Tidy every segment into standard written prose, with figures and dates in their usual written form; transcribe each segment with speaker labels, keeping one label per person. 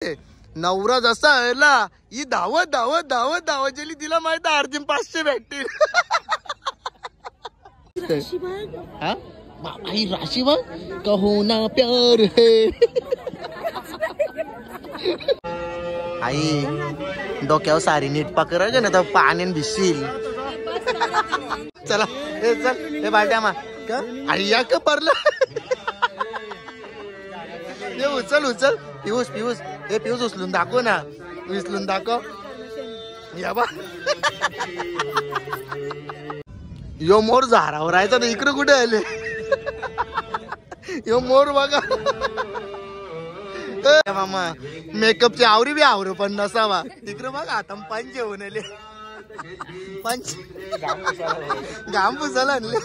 Speaker 1: नवरा जसा आला ही धावत धावत धावत धावत गेली, तिला माहित आहे अर्जुन 500 भेटतील. आई राशीबाग कहो ना प्यार है. आई डोक्यावर सारी नीट पकड ग ना तर पाण्यान भिजशील. चला हे चल हे बालट्या मा आई या का परला. हे उचल उचल पिऊस पिऊस हे पिऊस उचलून दाखव ना, उचलून दाखव. या बा यो मोर झाडावर राहायचा तर इकडे कुठे आले. यो मोर बघा मामा मेकअपची आवरी बी आवर पण नसावा. तिकडे बघा आता पंच येऊन आले. पंच घाम पुसायला आणले.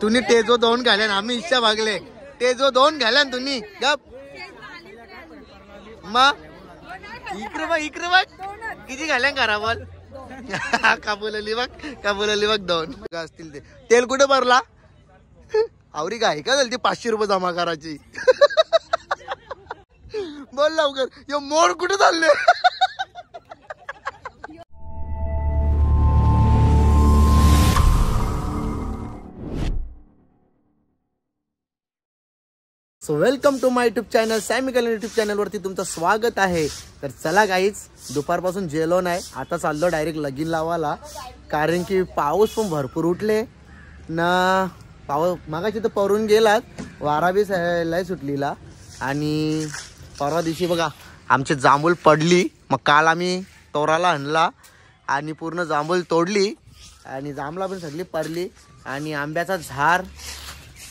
Speaker 1: तुम्ही तेजो 2 घाल्यान आम्ही इच्छा भागले. तेजो 2 घाल्यान तुम्ही गप. मग इकडे बघ किती घाल्यान करा बोल. काबुलली बघ 2 असतील ते. तेल कुठे भरला आवरी काय का झाली ती 500 रुपये जमा करायची. बोल लवकर यो मोर कुठे चालले. So welcome to my YouTube channel. Sammy Kalyan YouTube channel वरती तुमचं स्वागत आहे. तर चला गाईज दुपारपासून जेलो नाही, आता चाललो डायरेक्ट लगीन लावायला. कारण की पाऊस पण भरपूर उठले ना. पाऊस मागाशी तर परून गेलात, वारा बी लय सुटलीला. आणि परवा दिवशी बघा आमची जांभूळ पडली. मग काल आम्ही तोराला आणला आणि पूर्ण जांभूळ तोडली आणि जांभळा पण सगळी पडली. आणि आंब्याचा झाड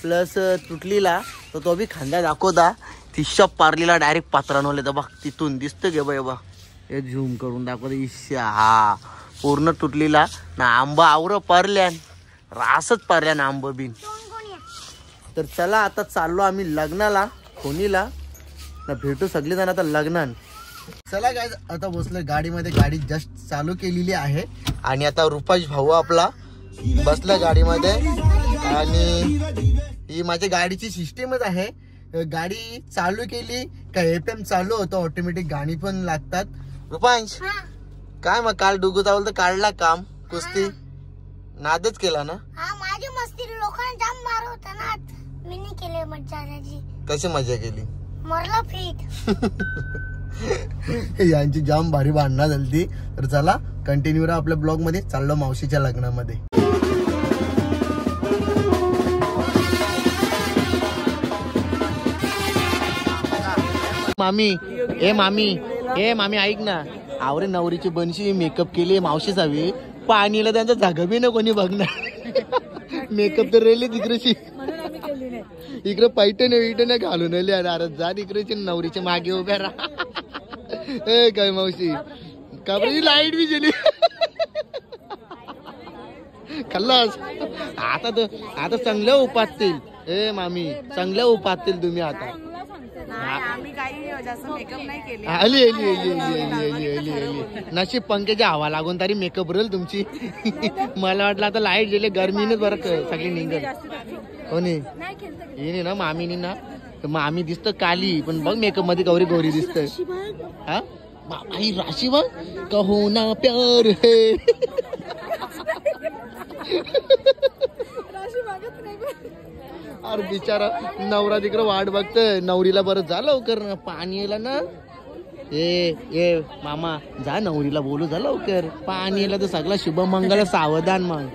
Speaker 1: प्लस तुटलीला तर तो बी खांद्या दाखवता. ती शप पारलीला डायरेक्ट पात्रानवले तर बघ तिथून दिसतं गे बाई बा. हे झूम करून दाखवतो. इश्या हा पूर्ण तुटलीला ना. आंबा आवर पारल्यान रासच पारल्यान आंब बिन. तर चला आता चाललो आम्ही लग्नाला खोनीला ना. भेटू सगळे जण आता लग्नान. चला काय आता बसलोय गाडीमध्ये. गाडी जस्ट चालू केलेली आहे आणि आता रुपाश भाऊ आपला बसला गाडीमध्ये. आणि ही माझ्या गाडीची सिस्टीमच आहे. गाडी चालू केली का FM चालू होतं ऑटोमॅटिक. गाणी पण लागतात. रुपांश काय मग काल डुगू चावल तर काढला काम कुस्ती नादच केला ना.
Speaker 2: माझी मस्ती लोकांना जाम मार होता ना. मी नाही केले मज्जा आली.
Speaker 1: कशी मजा केली.
Speaker 2: मरला फिट.
Speaker 1: यांची जाम भारी भांडणं झाली. तर चला कंटिन्यू राहा आपल्या ब्लॉग मध्ये. चाललो मावशीच्या लग्नामध्ये. मामी ऐक ना. आवरे नवरीची बनशी मेकअप केली मावशीच हवी. पाणीला त्यांचा जागा बी ना कोणी बघणार. मेकअप तर रेली तिकडेची. इकडे पैठण घालून आली. अरे जा तिकडेची नवरीच्या मागे उभ्या राहा. काय मावशी का बरं लाईट बी गेली. खल्लास आता चांगल्या उपातील. ए मामी चांगल्या उपातील तुम्ही आता. आली नशीब पंख्याची हवा लागून तरी मेकअप रेल तुमची. मला वाटलं आता लाईट गेले गरमीनेच बरं सगळी निघत. हो नाही ना मामीनी ना. मामी दिसत काली पण बघ मेकअप मध्ये गौरी गौरी दिसत. हा आई राशीबाग कहो ना प्यार है. अरे बिचारा नवरा तिकडं वाट बघतोय. नवरीला बरं जा लवकर ना पाणी यायला ना. ए मामा जा नवरीला बोलू जा लवकर. पाणी यायला तर सगळा शुभ मंगल सावधान. मग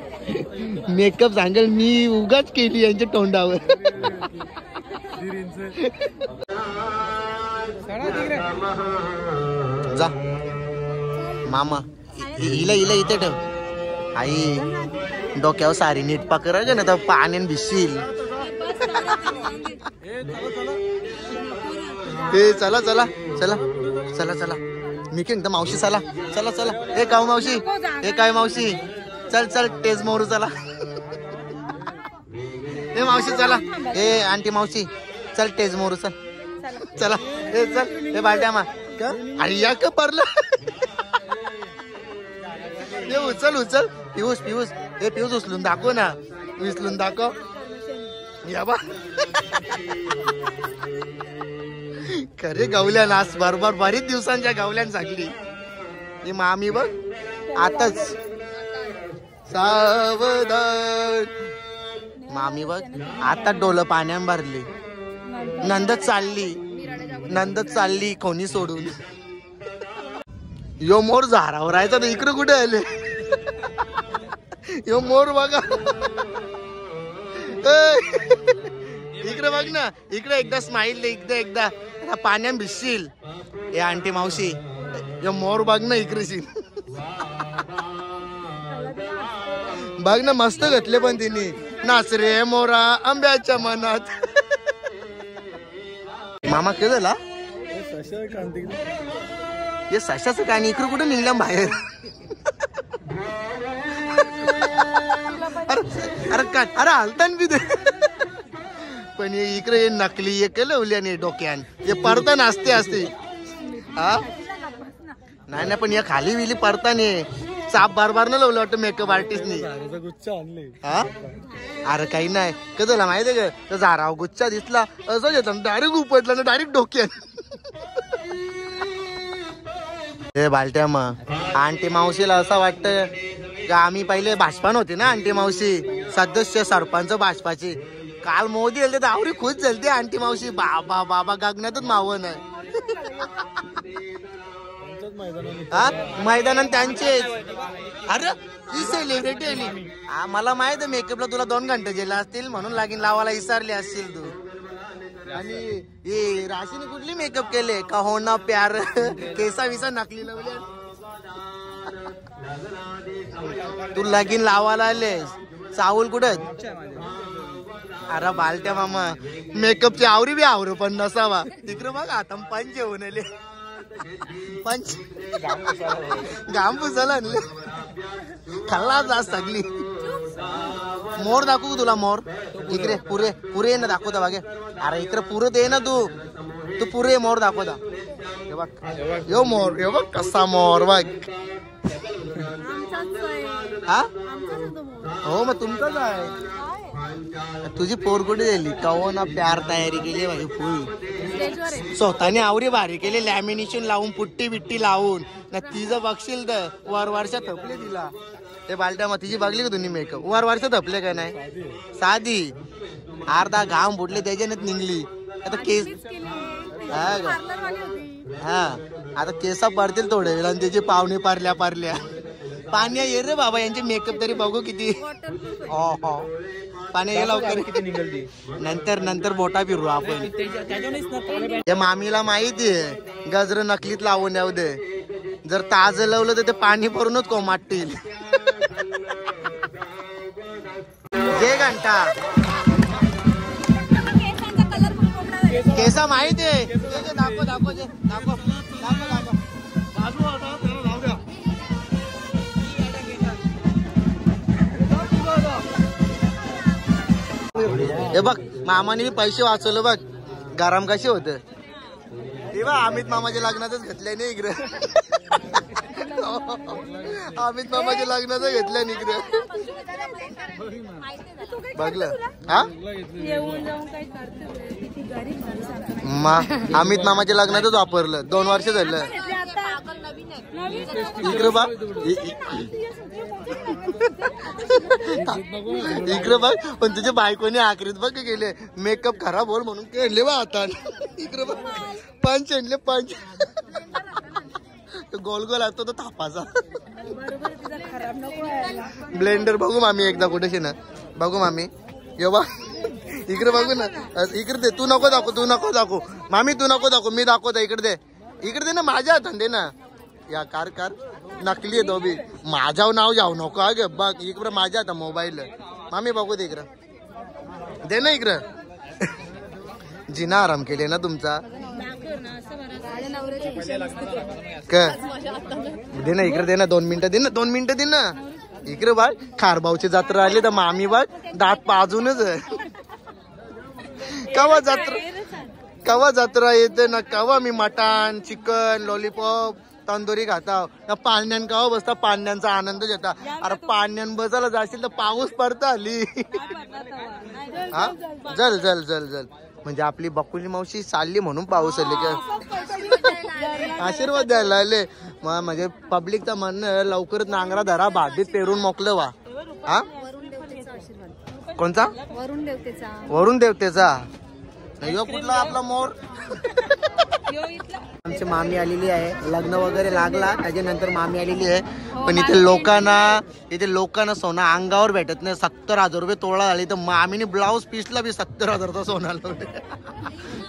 Speaker 1: मेकअप सांगेल मी उगाच केली यांच्या तोंडावर. जा मामा हिला इथे ठेव. आई डोक्यावर सारी नीट पकड ना तर पाण्यान भिजशील. चला चला चला चला चला मी तर मावशी चला चला चला. ए काऊ मावशी ए काय मावशी चल चल टेज मोरू चला. ए मावशी चला. ए आंटी मावशी चल टेज मोरू चल चला. ए चल ए बालट्या मा आई या का परला. हे उचल उचल पिऊस पिऊस हे पिऊस उचलून दाखव ना, उचलून दाखव. या बा खरे गवल्यान आज बरोबर बरीच दिवसांच्या गवल्यान सांगली ही मामी बघ आताच सावधान मामी बघ आता डोलं पाण्यान भरली नंदच चालली कोणी सोडून यो मोर झाडावर राहायचा तर इकडे कुठे आले यो मोर बघा इकडे बघ ना इकडे एकदा स्माईल दे एकदा पाण्यात भिजशील ए आंटी मावशी यो मोर बघ ना इकडे बघ ना मस्त घातले पण तिने नाच रे मोरा आंब्याच्या मनात मामा काय झाला हे सशाचं काय इकडे कुठे निघला बाहेर अरे हलतान बी पण हे इकडे नकली एक लवल्याने डोक्यान हे पडता असते हा नाही पण या खाली विली पडताने चाप बार न लावलं वाटतं मेकअप आर्टिस्टनी हा अरे काही नाही का झाला माहितीये का तर झाराव गुच्छा दिसला असं येतं डायरेक्ट उपटला ना डायरेक्ट डोक्यान हे बालट्या मग आंटी मावशीला असं वाटतं का आम्ही पहिले भाजपान होते ना आंटी मावशी सदस्य सरपंच भाजपाची काल मोदी आले तर आवरी खुश झाली आंटी मावशी बाबा बाबा गगनातच मावण हा मैदानात त्यांचेच अरे ही सेलिब्रिटी आली मला माहित आहे मेकअपला तुला 2 घंटे गेला असतील म्हणून लागीन लावायला विसरले असतील तू आणि हे राशीने कुठली मेकअप केले का होना प्यार केसा विसा नकली लावले तू लगीन लावायला आले चावल कुठं अरे बालट्या मामा मेकअपची आवरी बी आवरू पण नसावा तिकडे बघ आता पंच येऊन आले पंच घाम पुसायला आणले खाल्ला जास्त सगळी मोर दाखवू तुला मोर इकडे पुरे ना दाखवता बागे अरे इकडे पुरे दे ना तू पुरे मोर दाखवता हे बघ यो मोर हे बघ कसा मोर बघ हा हो मग तुमचाच आहे तुझी पोर कुठे गेली कवना प्यार तयारी केली भाई फुल स्वतःने आवरी भारी केली लॅमिनेशन लावून पुट्टी बिट्टी लावून ना तिचं बघशील तर वर्षात थपले तिला ते बालट्या मग तिची बघली का तुम्ही मेकअप वर्षात थपले का नाही साधी अर्धा घाम फुटले त्याच्यानेच निघली आता केस हा आता केसा पडतील थोड्या वेळा त्याचे पाहुणे पारल्या पाण्या ये रे बाबा यांचे मेकअप तरी बघू किती हो पाणी ये लवकर किती निघाली नंतर बोटा फिरू आपण त्या मामीला माहितीये गजर नकलीत लावून येऊ दे जर ताज लावलं तर ते पाणी भरूनच कोमाटतील जे घंटा केसा माहितीये दाखव हे बघ मामाने पैसे वाचवले बघ गरम कसे होत हे बघ अमित मामाच्या लग्नातच घेतल्या नाही इकडे अमित मामाच्या लग्नाचं घेतल्या नाही इकडे बघलं हा अमित मामाच्या लग्नातच वापरलं 2 वर्ष झालं इकडे बघ इकडे बघ पण तुझ्या बायकोने आखरीत बघ गेले मेकअप खराब होल म्हणून केले बा आता इकडे बघ पंच आणले पंच गोल गोल असतो तो थापाचा ब्लेंडर बघू मामी एकदा कुठेशी ना बघू मामी ये बा इकडे बघू ना इकडे दे तू नको दाखव मामी तू नको दाखव मी दाखवतो इकडे दे ना माझ्या हातात दे ना या कार नकली आहे तो बी माझ्यावर नाव जाऊ नको अगे बघ इकडे माझ्या आता मोबाईल मामी बघू दे इकडं दे ना इकडं जिना आराम केले ना तुमचा दे ना इकडे दे ना 2 मिनिटं दे ना इकडे बाळ खारभाऊची जत्रा आली तर मामी बाळ दात पाजूनच कवा जत्रा येते ना कवा मी मटण चिकन लॉलीपॉप तंदुरी खाता पाण्यान कवा बसता पाण्याचा आनंद घेता अरे पाण्यान बसायला जाशील तर पाऊस पडता आली हा जल म्हणजे आपली बकुली मावशी चालली म्हणून पाऊस आले का आशीर्वाद द्यायला आले म्हणजे पब्लिकचं म्हणणं लवकरच नांगरा धरा भाजीत पेरून मोकलं वा. हा कोणता वरुण देवतेचा कुठला आपला मोर. आमची मामी आलेली आहे लग्न वगैरे लागला त्याच्यानंतर मामी आलेली आहे पण इथे लोकांना सोनं अंगावर भेटत नाही. 70,000 रुपये तोळा झाली तर मामीने ब्लाऊज पीसला बी 70,000चा सोना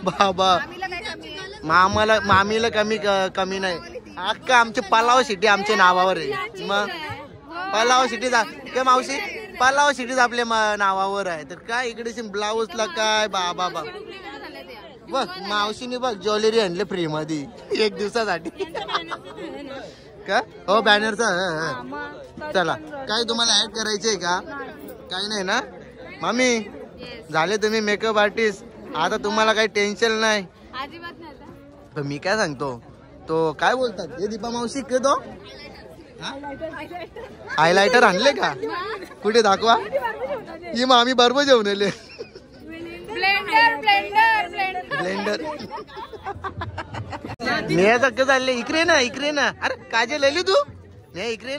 Speaker 1: बाबा. मामीला कमी नाही. अख्खा आमची पलाव सिटी आमच्या नावावर आहे. मग पलाव सिटी काय मावशी पलाव सिटीच आपल्या नावावर आहे तर काय इकडे ब्लाऊजला काय बाबा बघ मावशीने बघ ज्वेलरी आणले फ्री मध्ये 1 दिवसासाठी का हो बॅनरचा. चला काय तुम्हाला ऍड करायचंय का काही नाही ना मामी झाले तुम्ही मेकअप आर्टिस्ट आता तुम्हाला काही टेन्शन नाही. मी काय सांगतो तो काय बोलतात हे दीपा मावशी के तो हायलायटर आणले का कुठे दाखवा. ही मामी बरोबर जेवण आले ब्लेंडर नेहा कसं चालले इकडे ना अरे काजल आली तू नाही इकडे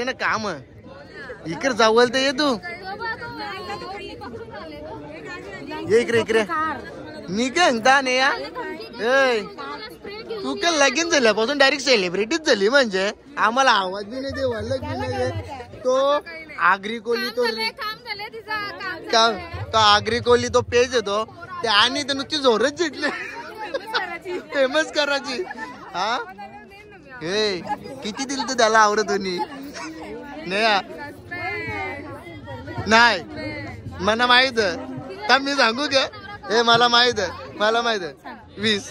Speaker 1: ना काम इकडे जावल तर ये तू ये इकडे मी काय सांगता नेहा तू काय लगीन झाल्यापासून डायरेक्ट सेलिब्रिटीच झाली म्हणजे आम्हाला आवाज बी नाही दे वळलं बी नाही तो आगरी कोली तो आगरी कोली तो पेज येतो ते आणि ते नुसती जोरच जिंकले फेमस करायची. हा हे किती दिल तर त्याला आवडत होती नाही मला माहित का मी सांगू का हे मला माहित 20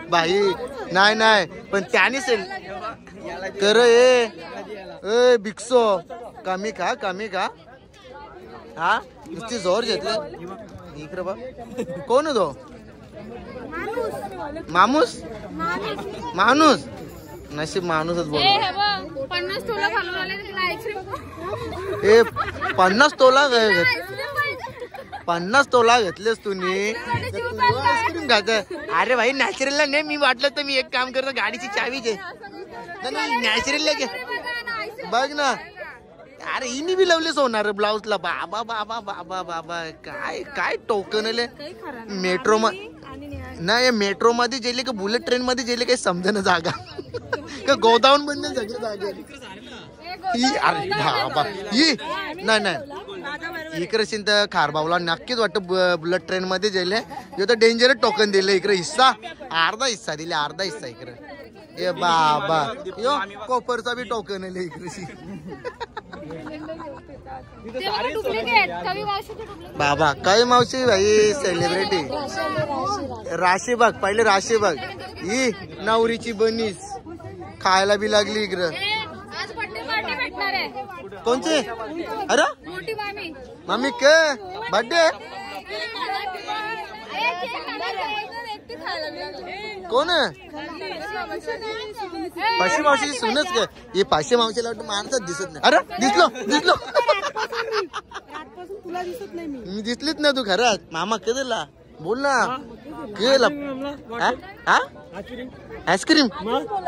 Speaker 1: बाई नाही पण त्याने कर ए भिक्सो कमी का हा नुसती जोर घेतले इकडे बघ कोण तो माणूस नशीब माणूसच बोल. 50 तोला घेतलेस तुम्ही आईस्क्रीम खात. अरे भाई नॅचरलला नाही मी वाटलं तर मी एक काम करतो गाडीची चावी घे नॅचरलला घे बघ ना. अरे हिनी बी लावलेच होणार ब्लाऊजला बाबा बाबा बाबा बाबा काय टोकन आले मेट्रो नाही मेट्रो मध्ये गेले का बुलेट ट्रेन मध्ये गेले काही समजेना जागा का गोदावून बनले सगळे जागे. अरे बाबा नाही इकडे तर खारबावला नक्कीच वाटतं बुलेट ट्रेन मध्ये गेले तर डेंजरस टोकन दिले इकडे अर्धा हिस्सा इकडे ए बाबा यो कोपरचा बी टोकन आले इकडे बाबा काय मावशी भाई सेलिब्रिटी राशी बघ पहिले राशी बघ ही नवरीची बनीस खायला बी लागली इकडं कोणची अरे मामी के बर्थडे कोण पाशी मावशी सुनच का हे पाचशे मावशीला वाटतं माणसात दिसत नाही. अरे दिसलो मी दिसलीच ना तू खरंच मामा कधीला बोल ना केला आईस्क्रीम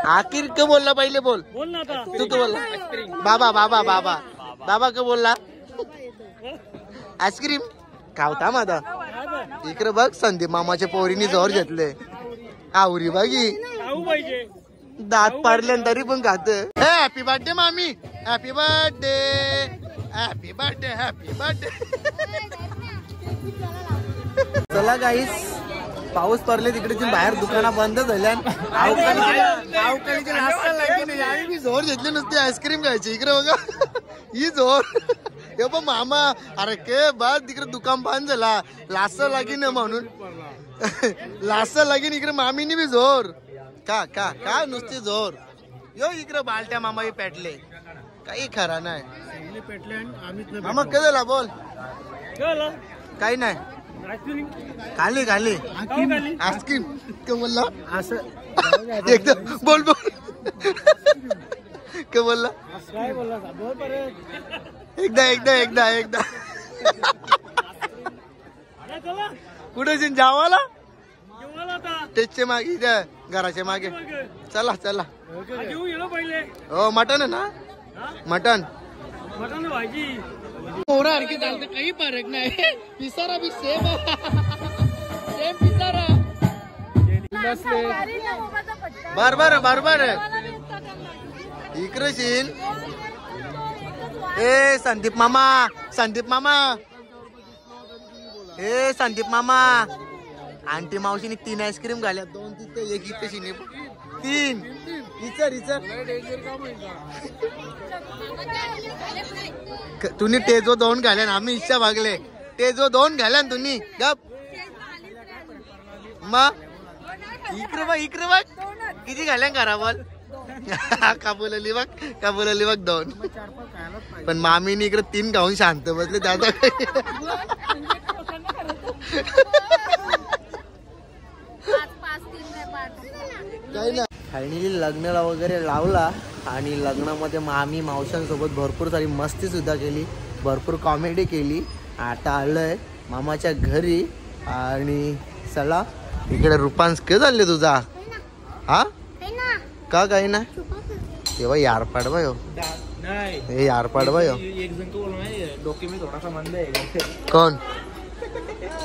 Speaker 1: आखिर का बोलला पहिले बोल तू का बोलला बाबा का बोलला आईस्क्रीम खावता माझा इकडे बघ संदीप मामाच्या पोरीनी जोर घेतले आवरी बागी दात पाडले तरी पण खात. हॅपी बर्थडे मामी हॅपी बर्थडे चला गाईस पाऊस पडले तिकडे बाहेर दुकाना बंद झाल्या अवकाळीची जोर घेतली नुसती आईस्क्रीम खायची इकडे बघा ही जोर हे पण मामा अरे के बस तिकडे दुकान बंद झाला लासा लागीन म्हणून लासा लागीन इकडे मामीनी बी जोर का नुसती जोर यो इकडे बालट्या मामा पेटले काही खरा नाही मामा कधला बोल काही नाही खाली आईस्क्रीम का बोलला असं एकदम बोल का बोलला एकदा कुठे जावाला त्याच्या मागे इथे घराच्या मागे चला चला हो मटन आहे ना मटन भाजी पोरा आणखी चालतं काही फरक नाही पिसारा बी सेम सेम पिसारा बरोबर बरोबर इकडे शील ए संदीप मामा ए संदीप मामा आंटी मावशीने 3 आईस्क्रीम घाल्या 2 तिथे 1 इथे शिने 3 इचर तुम्ही तेजो 2 घाल्या आम्ही इच्छा भागले तेजो 2 घाल्या तुम्ही गप मग इकडे बघ किती घाल्या करा बोल काबुलली बघ 2 पण मामीने इकडे 3 खाऊन शांत बसले दादा काही ना फायनली लग्नाला वगैरे लावला आणि लग्नामध्ये मामी मावशांसोबत भरपूर सारी मस्ती सुद्धा केली भरपूर कॉमेडी केली आता आलोय मामाच्या घरी आणि चला इकडे रूपांस काय चालले तुझा हा का काही ना तेव्हा यार पाडवा यो हे यार पाडवा यो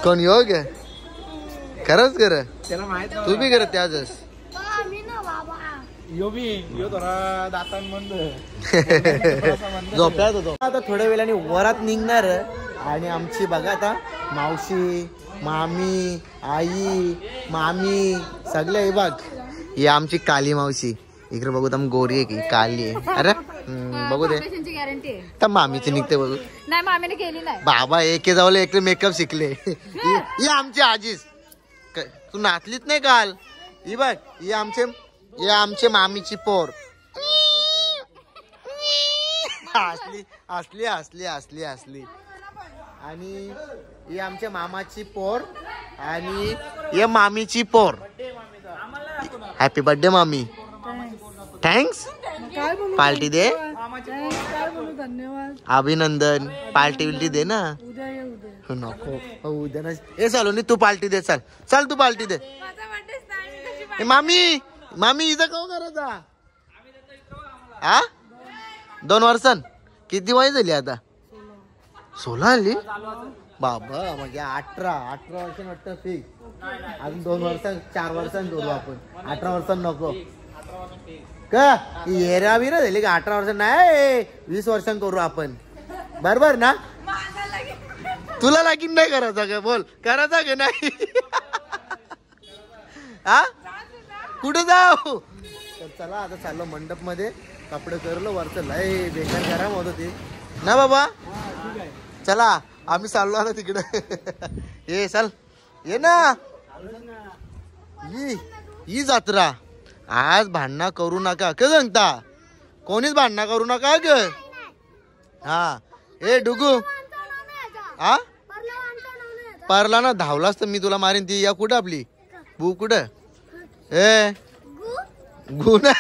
Speaker 1: कोण योग खरंच कर तू बी करत त्याच झोपल्यात होतो आता थोड्या वेळाने वरात निघणार आणि आमची बघा आता मावशी मामी आई मामी सगळे हे बघ ही आमची काली मावशी इकडे बघू तर गोरी आहे की काली आहे अरे बघू दे तर मामीची निघते बघू
Speaker 3: नाही मामीने केली नाही
Speaker 1: बाबा एके जावले एक मेकअप शिकले ही आमची आजीच तू नाचलीच नाही काल ही बघ ही आमचे मामीची पोर असली आणि ही आमच्या मामाची पोर आणि ये मामीची पोर हॅपी बर्थडे मामी थँक्स पार्टी दे अभिनंदन पार्टी विल्टी दे ना नको उद्या ना ए चालू तू पार्टी दे चल तू पार्टी दे मामी इथं काऊ करायचा हा 2 वर्षां किती वय झाली आता 16 आली बाबा म्हणजे 18 वर्षांनी वाटतं फिक्स अजून 2 वर्षां 4 वर्षांनी करू आपण 18 वर्षांनी नको का येरा बी ना झाली का 18 वर्षांनी नाही 20 वर्षांनी करू आपण बरोबर ना तुला लागीन नाही करायचा का बोल करायचा का नाही हा कुठे जाऊ तर चला आता चाललो मंडप मध्ये कपडे करलो वरचं लय बेकार गरम होत होती ना बाबा चला आम्ही चाललो आता तिकडे ये चल ये ना ही जत्रा आज भांडणं करू नका का सांगता कोणीच भांडणं करू नका ग हा ए डुगू हा परला ना धावलास तर मी तुला मारीन ती या कुठं आपली बू कुठं ए गु ना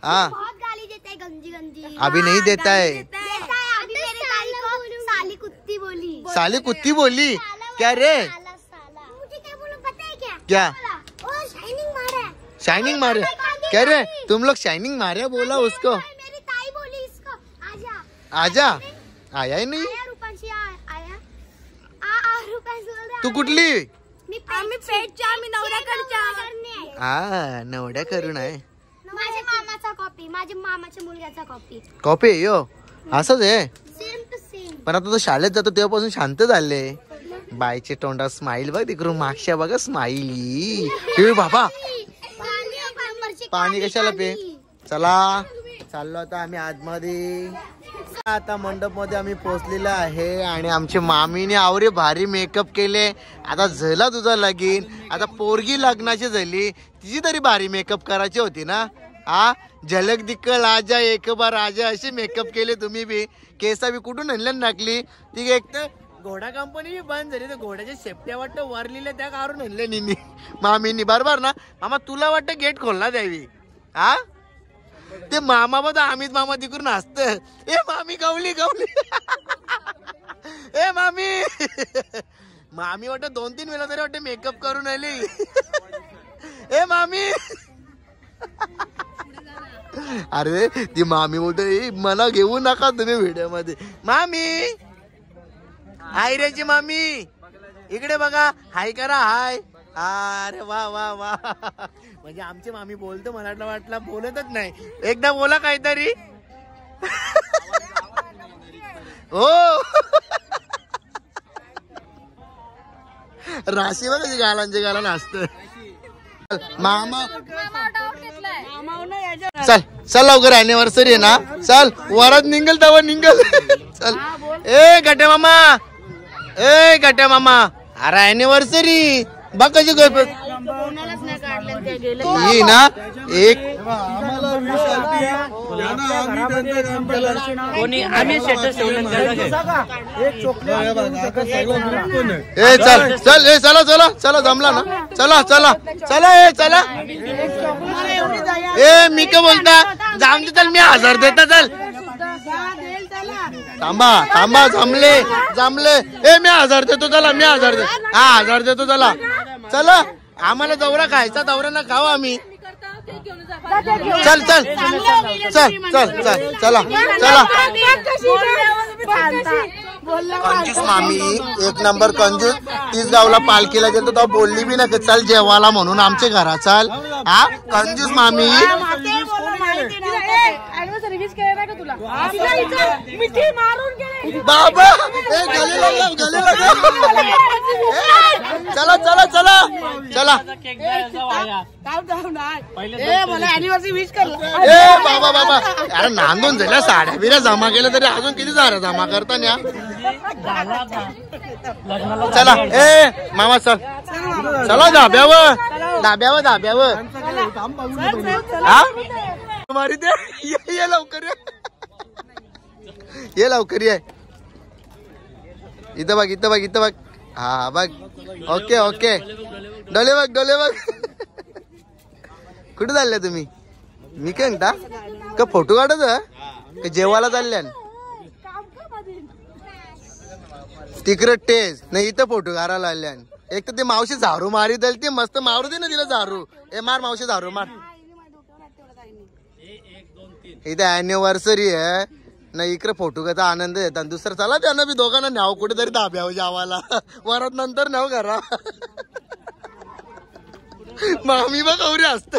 Speaker 1: हाँ अभी नहीं देता है साली कुत्ती बोली क्या रे क्या शाइनिंग मारे क्या रे तुम लोग शाइनिंग मारे बोला उसको आजा आया ही नहीं तू कुठली नवड्या करून आहे
Speaker 2: माझ्या मामाचा कॉपी माझ्या मामाच्या मुलग्याचा
Speaker 1: कॉपी यो असंच आहे
Speaker 2: सेम टू सेम
Speaker 1: पण आता तो शाळेत जातो तेव्हापासून शांत झाले बाईचे तोंडा स्माईल बघ तिकडून मागच्या बघा स्माइली बाबा पाणी कशाला पे चला चाललो आता आम्ही आतमध्ये आता मंडप मध्ये आम्ही पोहोचलेलो आहे आणि आमच्या मामीने आवरे भारी मेकअप केले आता झाला तुझा लगीन आता पोरगी लग्नाची झाली तिची तरी भारी मेकअप करायची होती ना हा झलक दिक्कल आजा एक बार आजा असे मेकअप केले तुम्ही बी केसा बी कुठून आणल्या टाकली ती एक तर घोडा कंपनी बी बंद झाली तर घोड्याच्या शेपट्या वाटतं वरलेल्या त्या काढून आणल्या निनी मामीनी बरोबर ना मामा तुला वाटतं गेट खोलला द्यावी हा ते मामा बघा अमित मामा तिकडून हसत ए मामी गावली ए मामी मामी वाटत 2-3 वेळा तरी वाटत मेकअप करून आली. ए मामी. अरे ती मामी बोलते मला घेऊ नका तुम्ही व्हिडिओ मध्ये. मामी आयऱ्याची मामी इकडे बघा, हाय करा हाय. अरे वा वा वा. म्हणजे आमची मामी बोलतो, मला वाटलं बोलतच नाही. एकदा बोला काहीतरी. हो राशी बघ गालांचे गाला नाचत. मामा चल चल लवकर अॅनिव्हर्सरी आहे ना. चल वरात निघल तेव्हा निघल. चल ए गट्या मामा, ए गट्या मामा. अरे अॅनिव्हर्सरी बघ कशी ही ना. एक ए चल चल ए चला चला चला जमला ना. चला चला चला ए चला. ए मी काय बोलता जाम दे. चल मी 1000 देता. चल थांबा थांबा. जमले जमले. ए मी 1000 देतो. चला मी 1000 देतो. हा 1000 देतो. चला चला. आम्हाला दौरा खायचा, दौरा ना खाऊ आम्ही. चल चल चल चल चल चला चला. कंजूस मामी एक नंबर कंजूस. तीच गावला पालखीला गेलो तर बोलली बी नाही चल जेवायला म्हणून आमच्या घरात. चल हा कंजूस मामी. बाबा ए गले लागला गले लागला. चला चला चला चला. ए बाबा बाबा अरे नांदून झाल्या साड्या बिऱ्या जमा केल्या तरी अजून किती साड्या जमा करता ना. चला ए मामा चल चला धाब्यावर धाब्यावर धाब्यावर. हा मारी दे. ये लवकर ये लवकर ये. इथं बघ इथं बघ इथं बघ. हा बघ. Okay okay. डोले बघ डोले बघ. कुठे चालल्या तुम्ही? मी काय म्हणता का फोटो काढत का जेवायला चालल्या? तिकडे टेस्ट नाही इथं फोटो काढायला आल्या. एक तर ते मावशी झारू मारी दल ती मस्त मारू दे ना तिला झारू. ए मार मावशी झारू मार. इथे अॅनिव्हर्सरी आहे ना. इकडे फोटो घ्यायचा आनंद येतात. दुसरं चला त्यांना बी दोघांना न्याव कुठेतरी धाब्यावर जेवायला. वरात नंतर न्याव घरा. मामी बघ गौरी असत.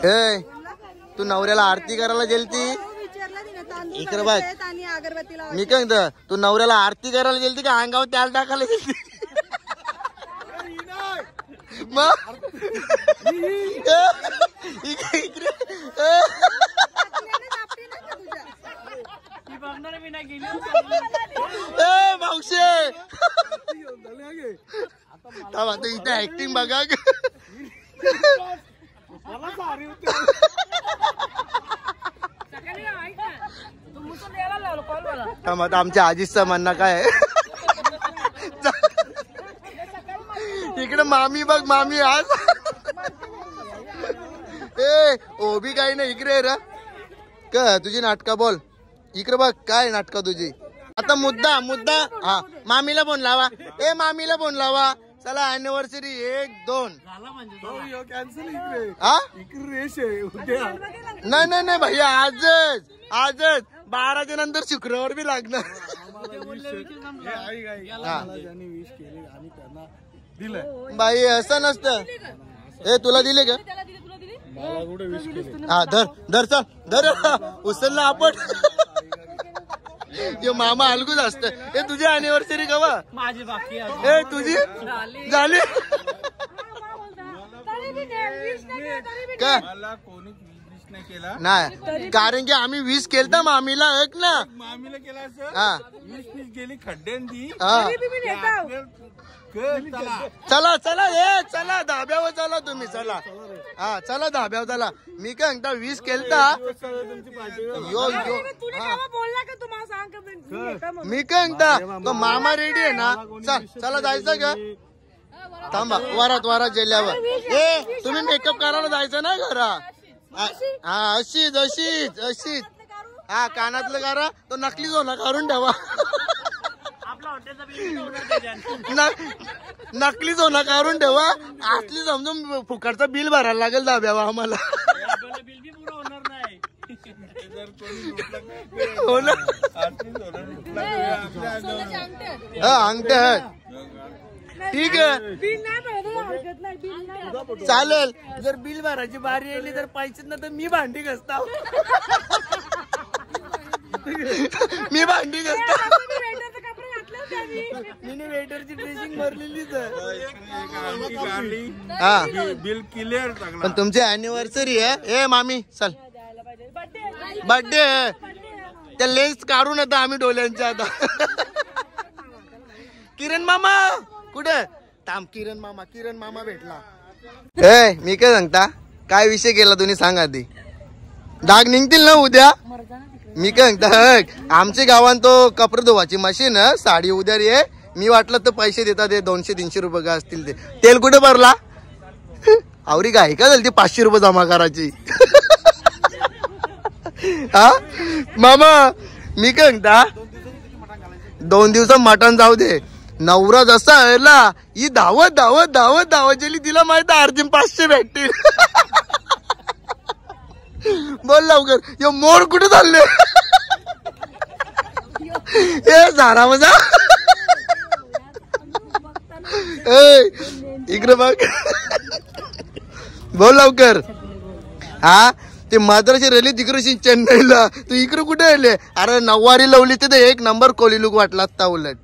Speaker 1: ए तू नवऱ्याला आरती करायला गेलती इकडे बघ. मी काय म्हणतो तू नवऱ्याला आरती करायला गेलती का अंगावर त्याला टाकायला गेलती? मग इकडे मावशे इथे ऍक्टिंग बघा. आमच्या आजीचं म्हणणं काय आहे. इकडे मामी बघ मामी आज. ए ओबी काही नाही इकडे रे का तुझी नाटका बोल. इकडे बघ काय नाटका तुझी. आता मुद्दा मुद्दा. हा मामीला फोन लावा. ए मामीला फोन लावा. चला अॅनिव्हर्सरी 1-2. नाही नाही नाही भैया आजच आजच 12च्या नंतर शुक्रवार बी लागणार. बाई असं नसतं. ए तुला दिले का? हा धर धर चल धर उचल ना आपण. मामा अलगूच असत. हे तुझी अॅनिव्हर्सरी कवा? माझी बाकी आहे. ए तुझी झाली का? नाही कारण की आम्ही 20 केलता मामीला. एक ना मामीला केला सर. हा 20 गेली खड्ड्यांनी. चला चला ए चला धाब्यावर चला तुम्ही. चला हा चला धाब्यावर चला. मी काय म्हणता 20 केलता. यो यो मी काय म्हणता तो मामा रेडी आहे ना. चल चला जायचं का? थांबा वरात वरात जेल्यावर. ए तुम्ही मेकअप करायला जायचं ना घरा. हा अशीच अशीच अशीच. हा कानातलं करा तो नकली सोना काढून ठेवा. नकली सोना काढून ठेवा, असली समजून फुकटचं बिल भरायला लागेल दाब्यावा आम्हाला. हो ना, अंगठे आहेत. ठीक आहे चालेल. जर बिल भरायची बारी आली तर पैसे ना तर मी भांडी घसता. मी भांडी घसता. मी वेटरची ड्रेसिंग भरलेलीच आहे. हा
Speaker 3: बिल क्लिअर.
Speaker 1: पण तुमची अॅनिव्हर्सरी आहे. ए मामी चल, बर्थडे आहे. त्या लेन्स काढून आता आम्ही डोल्यांच्या आता. किरण मामा कुठे? थांब, किरण मामा भेटला. ए मी काय सांगता, काय विषय केला तुम्ही सांगा. आधी डाग निघतील ना उद्या. मी काय सांगता, आमच्या गावात तो कपडे धुवाची मशीन साडी उद्यारी आहे. मी वाटलं तर पैसे देतात, 200-300 रुपये का असतील ते. तेल कुठे भरला? आवरी काय का झाली ती 500 रुपये जमा करायची. हा मामा मी काय सांगता, 2 दिवसात मटण जाऊ दे. नवरा जसा आला ही धावत गेली. तिला माहित अर्जुन 500 भेटतील. बोल लवकर, यो मोर कुठे चालले? ए झारा मजा. इकडे बघ, बोल लवकर. हा ते माद्राची रेली तिकडे चेन्नईला, तू इकडे कुठे आले? अरे नऊवारी लवली ते 1 नंबर कोली लुक वाटला असता. उलट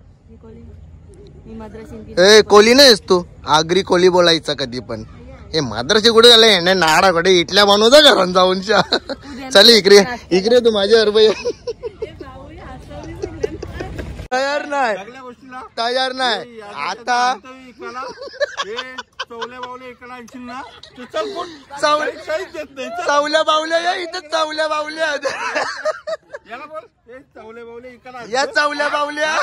Speaker 1: ए कोली नाहीस तू, आगरी कोली बोलायचा कधी पण. हे माद्राची कुठे झाले नाडाकडे इटल्या बनवता घरात जाऊन. चल इकडे तू माझ्या अरबई. तयार नाही आता. चावल्या बावल्या या इथं, चावल्या बावल्या या, चावल्या बावल्या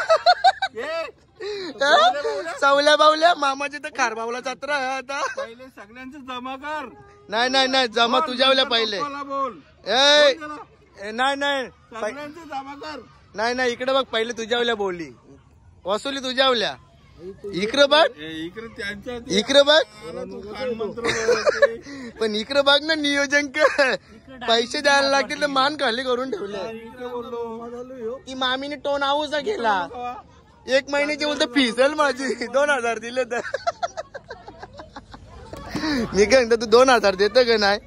Speaker 1: चावल्या बावल्या. मामाची तर खारबावला जत्रा आहे आता.
Speaker 3: पहिले सगळ्यांचं जमा कर.
Speaker 1: नाही जमा तुझ्यावल्या पहिले. नाही
Speaker 3: सगळ्यांचं जमा कर.
Speaker 1: नाही इकडे बघ, पहिले तुझ्यावल्या बोलली, वसुली तुझ्यावल्या. इकडे बघ, इकडे बघ. पण इकडे बघ ना, नियोजन पैसे द्यायला लागतील तर मान खाली करून ठेवले. ती मामीने टोन आऊसा केला. 1 महिन्याची बोलतो फीसेल माझी. 2000 दिले तर. मी काय म्हणतो, तू 2000 देत का नाही?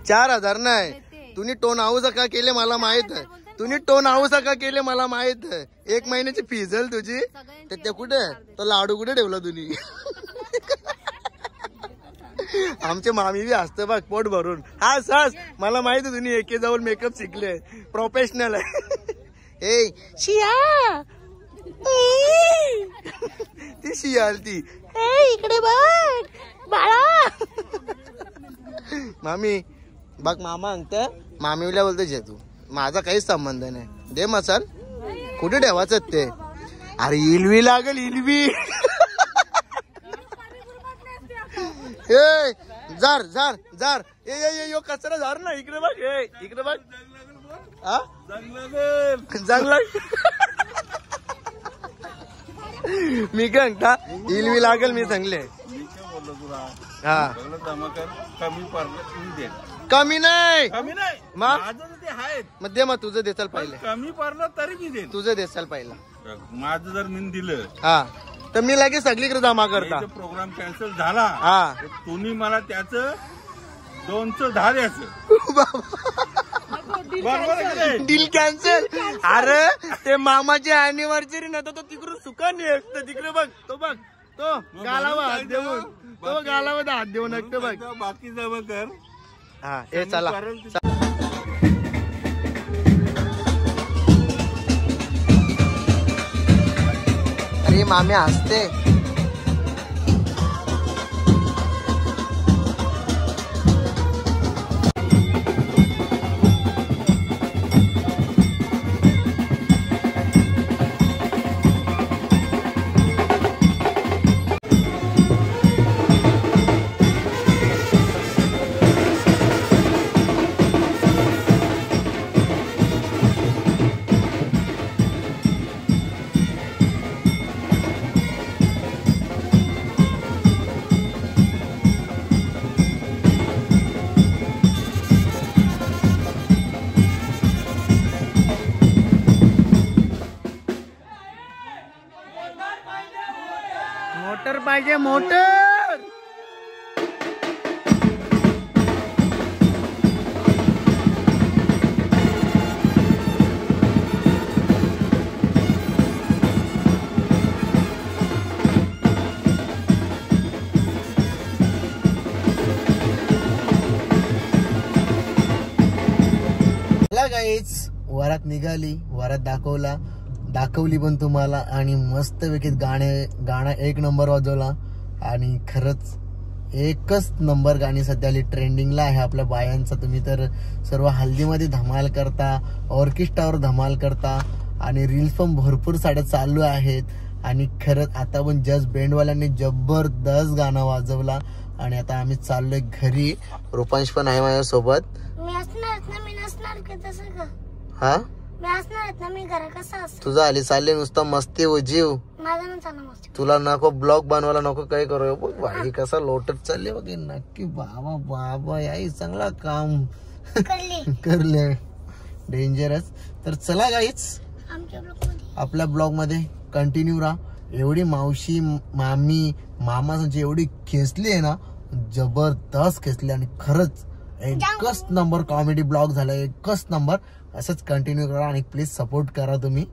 Speaker 1: 4000 नाही. तुम्ही टोन आऊसा का केले मला माहित आहे. तुम्ही टोन आऊसा का केले मला माहित आहे. 1 महिन्याची फीसेल तुझी. तर ते कुठे तो लाडू कुठे ठेवला तुम्ही? आमचे मामी बी असते बघ पोट भरून. हा सास मला माहिती तुम्ही एके जाऊन मेकअप शिकले, प्रोफेशनल आहे. ए शिया ती शिया आलती. इकडे बघ बाळा. मामी बघ, मामा म्हणत मामीला बोलतो जे तू, माझा काहीच संबंध नाही. दे मसाल कुठे ठेवायचं ते. अरे इलवी लागेल इलवी. ए जार जार जार. ए यो कचरा झार ना. इकडे बघ, इकडे बघ. हा जंगला. मी काय म्हणता, इलवी लागेल मी सांगले. हा कमी नाही मग दे. मग तुझं देसाल पहिले.
Speaker 3: कमी पडलं तरी मी देईन.
Speaker 1: तुझं देसाल पहिला.
Speaker 3: माझं जर मी दिलं
Speaker 1: हा तर मी लगेच सगळीकडे जमा करता.
Speaker 3: प्रोग्राम कॅन्सल झाला.
Speaker 1: हा
Speaker 3: तुम्ही मला त्याचं 210 द्यायचं.
Speaker 1: Deal cancel. अरे ते मामाची अॅनिव्हर्सरी ना, तो तिकडून सुखाने असतं. तिकडे बघ, तो बघ, तो गालावा हात देऊन, तो गालावा हात देऊन असतं बघ.
Speaker 3: बाकी जमा कर.
Speaker 1: हा हे चला. अरे मामी हसते. मोटर पाहिजे मोटर. गाईच वरात निघाली, वरात दाखवली पण तुम्हाला आणि मस्तपैकी गाणं एक नंबर वाजवला. आणि खरंच एकच नंबर गाणी सध्या ट्रेंडिंगला आहे आपल्या बायांचा. तुम्ही तर सर्व हल्दीमध्ये धमाल करता, ऑर्केस्ट्रावर धमाल करता आणि रील्स पण भरपूर साड्या चालू आहेत. आणि खरंच आता पण जस्ट बँडवाल्यांनी जबरदस्त गाणं वाजवला. आणि आता आम्ही चाललोय घरी. रुपांश पण आहे माझ्यासोबत.
Speaker 2: मी असणार ना, मी नसणार का तसं का?
Speaker 1: हा
Speaker 2: मी असणार ना, मी घरा कसं असं
Speaker 1: तुझा आली चालले नुसता मस्ती व जीव.
Speaker 2: माझा ना चालू मस्त.
Speaker 1: तुला नको ब्लॉग बनवायला नको काय करू. बघ भाई कसा लोटत चालले बघ. नक्की बाबा बाबा याई चांगला काम करले, डेंजरस. तर चला गाईच आपल्या ब्लॉग मध्ये कंटिन्यू राहा. एवढी मावशी मामी मामाची एवढी खेचली आहे ना, जबरदस्त खेचली. आणि खरंच एकच नंबर कॉमेडी ब्लॉग झाला, एकच नंबर. असंच कंटिन्यू करा आणि प्लीज सपोर्ट करा तुम्ही.